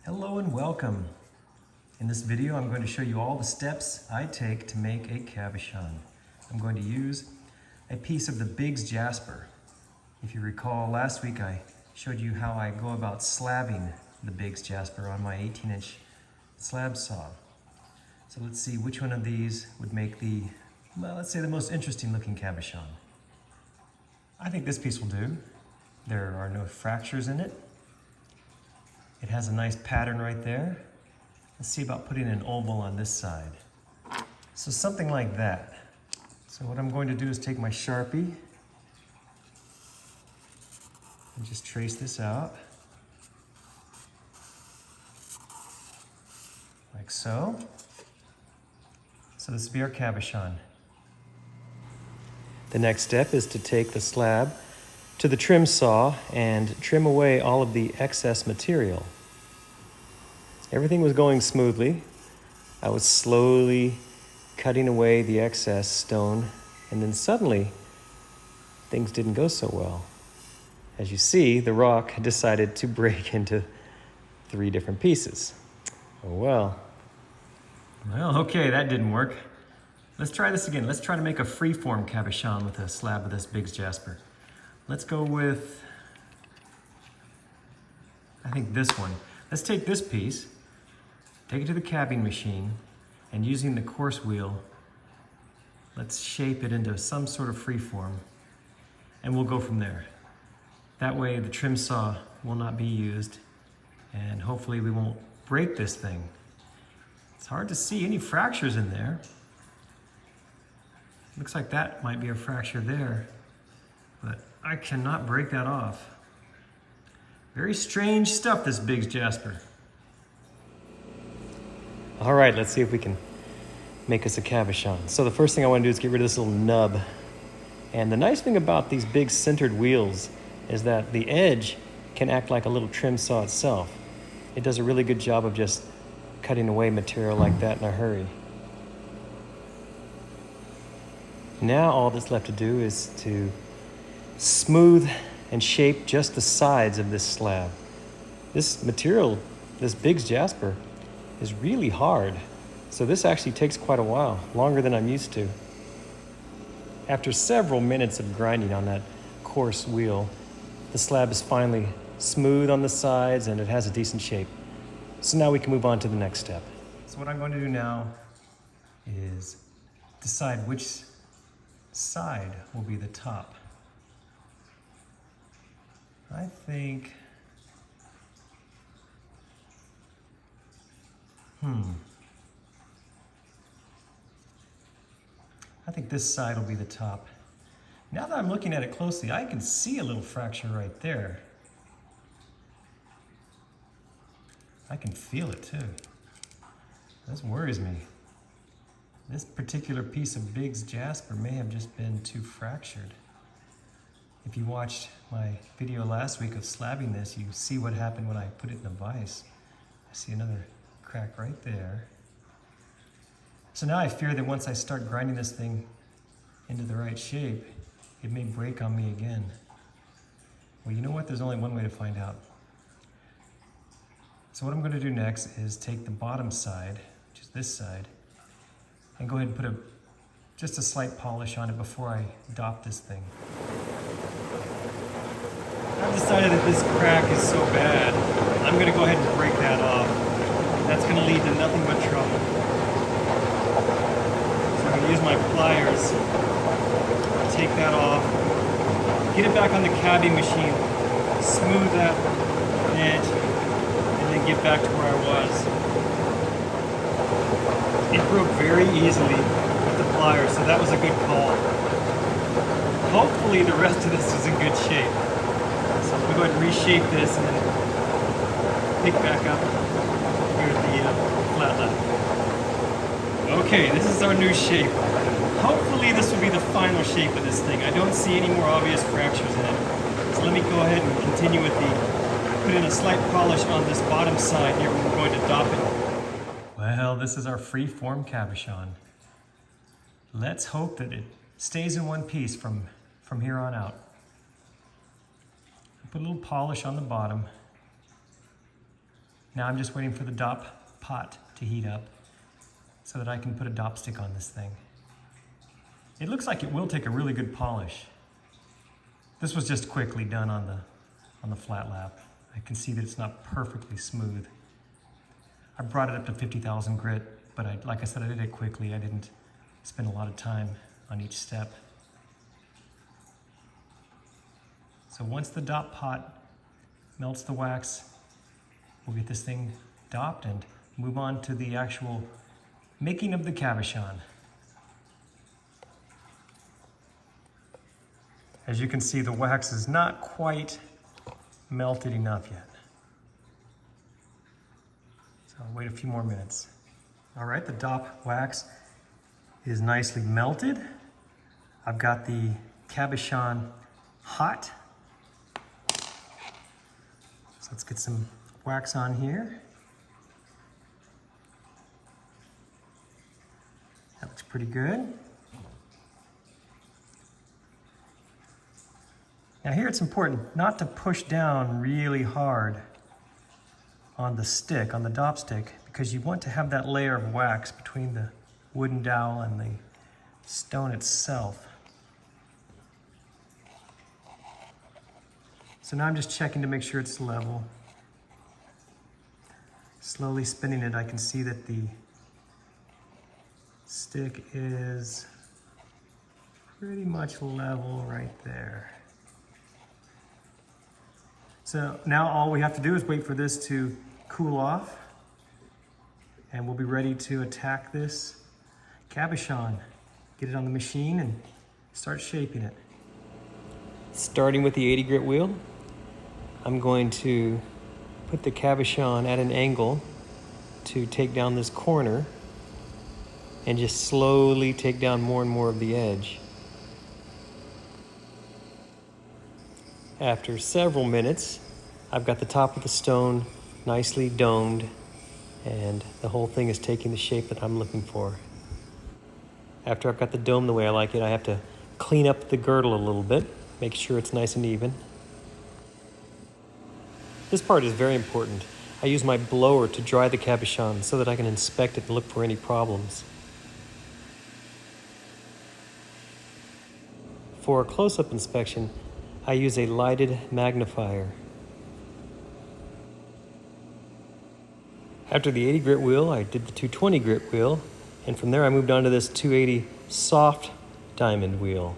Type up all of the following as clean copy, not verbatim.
Hello and welcome. In this video, I'm going to show you all the steps I take to make a cabochon. I'm going to use a piece of the Biggs Jasper. If you recall, last week I showed you how I go about slabbing the Biggs Jasper on my 18-inch slab saw. So let's see which one of these would make the, well, let's say the most interesting looking cabochon. I think this piece will do. There are no fractures in it. It has a nice pattern right there. Let's see about putting an oval on this side. So something like that. So what I'm going to do is take my Sharpie and just trace this out. Like so. So this will be our cabochon. The next step is to take the slab to the trim saw and trim away all of the excess material. Everything was going smoothly. I was slowly cutting away the excess stone, and then suddenly things didn't go so well. As you see, the rock decided to break into 3 different pieces. Oh well. Well, okay, that didn't work. Let's try this again. Let's try to make a free-form cabochon with a slab of this Biggs Jasper. Let's go with, I think this one. Let's take this piece, take it to the cabbing machine, and using the course wheel, let's shape it into some sort of free form, and we'll go from there. That way the trim saw will not be used, and hopefully we won't break this thing. It's hard to see any fractures in there. Looks like that might be a fracture there, but I cannot break that off. Very strange stuff, this Biggs Jasper. All right, let's see if we can make us a cabochon. So the first thing I want to do is get rid of this little nub. And the nice thing about these big centered wheels is that the edge can act like a little trim saw itself. It does a really good job of just cutting away material like that in a hurry. Now all that's left to do is to smooth and shape just the sides of this slab. This material, this Biggs Jasper, is really hard. So this actually takes quite a while, longer than I'm used to. After several minutes of grinding on that coarse wheel, the slab is finally smooth on the sides and it has a decent shape. So now we can move on to the next step. So what I'm going to do now is decide which side will be the top. I think, I think this side will be the top. Now that I'm looking at it closely, I can see a little fracture right there. I can feel it too. This worries me. This particular piece of Biggs Jasper may have just been too fractured. If you watched my video last week of slabbing this, you see what happened when I put it in the vise. I see another crack right there. So now I fear that once I start grinding this thing into the right shape, it may break on me again. Well, you know what? There's only one way to find out. So what I'm going to do next is take the bottom side, which is this side, and go ahead and put just a slight polish on it before I dop this thing. I've decided that this crack is so bad, I'm going to go ahead and break that off. That's going to lead to nothing but trouble. So I'm going to use my pliers, take that off, get it back on the cabbing machine, smooth that edge, and then get back to where I was. It broke very easily with the pliers, so that was a good call. Hopefully the rest of this is in good shape. So I'm going to go ahead and reshape this and then pick back up here at the flat left. Okay, this is our new shape. Hopefully this will be the final shape of this thing. I don't see any more obvious fractures in it. So let me go ahead and continue with put in a slight polish on this bottom side here where we're going to dop it. Well, this is our free-form cabochon. Let's hope that it stays in one piece from here on out. Put a little polish on the bottom. Now I'm just waiting for the DOP pot to heat up so that I can put a DOP stick on this thing. It looks like it will take a really good polish. This was just quickly done on the flat lap. I can see that it's not perfectly smooth. I brought it up to 50,000 grit, but like I said, I did it quickly. I didn't spend a lot of time on each step. So once the DOP pot melts the wax, we'll get this thing DOPed and move on to the actual making of the cabochon. As you can see, the wax is not quite melted enough yet. So I'll wait a few more minutes. All right, the DOP wax is nicely melted. I've got the cabochon hot. So let's get some wax on here. That looks pretty good. Now here it's important not to push down really hard on the stick, on the DOP stick, because you want to have that layer of wax between the wooden dowel and the stone itself. So now I'm just checking to make sure it's level. Slowly spinning it, I can see that the stick is pretty much level right there. So now all we have to do is wait for this to cool off, and we'll be ready to attack this cabochon. Get it on the machine and start shaping it. Starting with the 80 grit wheel, I'm going to put the cabochon at an angle to take down this corner and just slowly take down more and more of the edge. After several minutes, I've got the top of the stone nicely domed, and the whole thing is taking the shape that I'm looking for. After I've got the dome the way I like it, I have to clean up the girdle a little bit, make sure it's nice and even. This part is very important. I use my blower to dry the cabochon so that I can inspect it and look for any problems. For a close-up inspection, I use a lighted magnifier. After the 80 grit wheel, I did the 220 grit wheel, and from there I moved on to this 280 soft diamond wheel.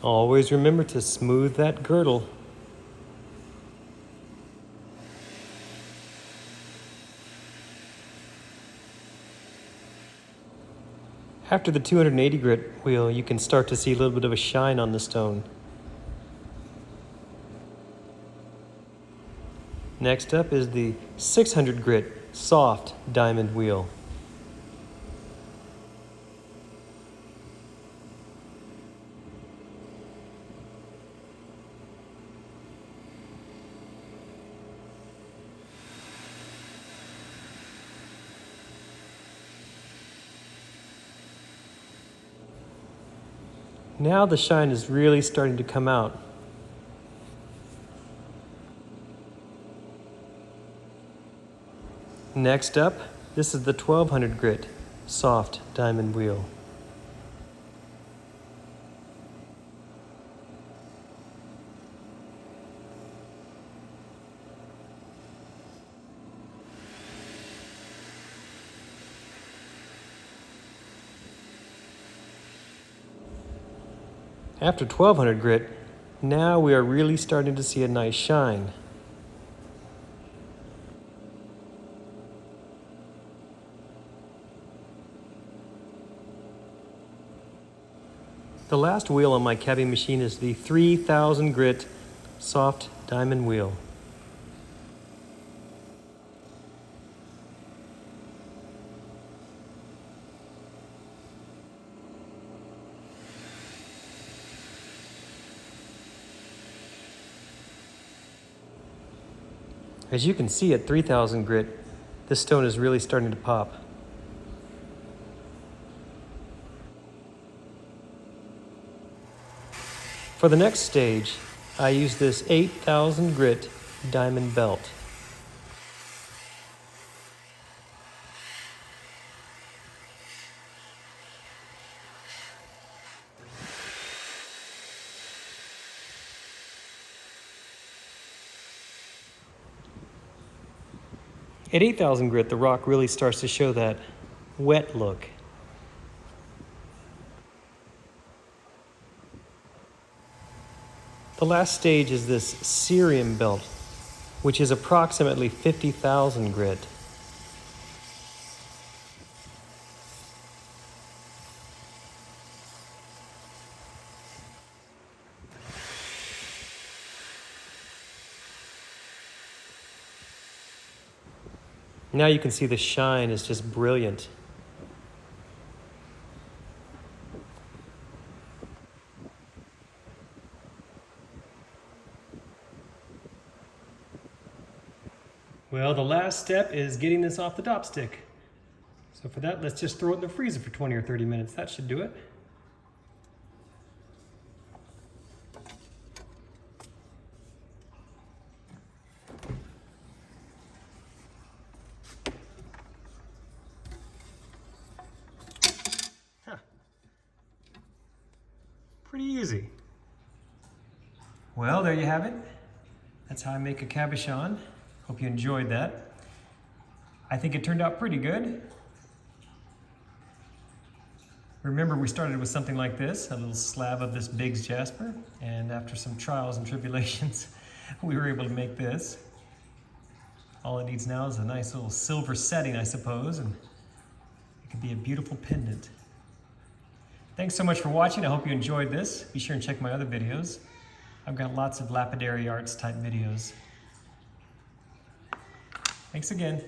Always remember to smooth that girdle. After the 280 grit wheel, you can start to see a little bit of a shine on the stone. Next up is the 600 grit soft diamond wheel. Now the shine is really starting to come out. Next up, this is the 1200 grit soft diamond wheel. After 1200 grit, now we are really starting to see a nice shine. The last wheel on my cabbing machine is the 3000 grit soft diamond wheel. As you can see at 3000 grit, this stone is really starting to pop. For the next stage, I use this 8000 grit diamond belt. At 8,000 grit, the rock really starts to show that wet look. The last stage is this cerium belt, which is approximately 50,000 grit. Now you can see the shine is just brilliant. Well, the last step is getting this off the dopstick. So for that, let's just throw it in the freezer for 20 or 30 minutes. That should do it. Pretty easy. Well, there you have it. That's how I make a cabochon. Hope you enjoyed that. I think it turned out pretty good. Remember, we started with something like this, a little slab of this Biggs Jasper, and after some trials and tribulations, we were able to make this. All it needs now is a nice little silver setting, I suppose, and it could be a beautiful pendant. Thanks so much for watching. I hope you enjoyed this. Be sure and check my other videos. I've got lots of lapidary arts type videos. Thanks again.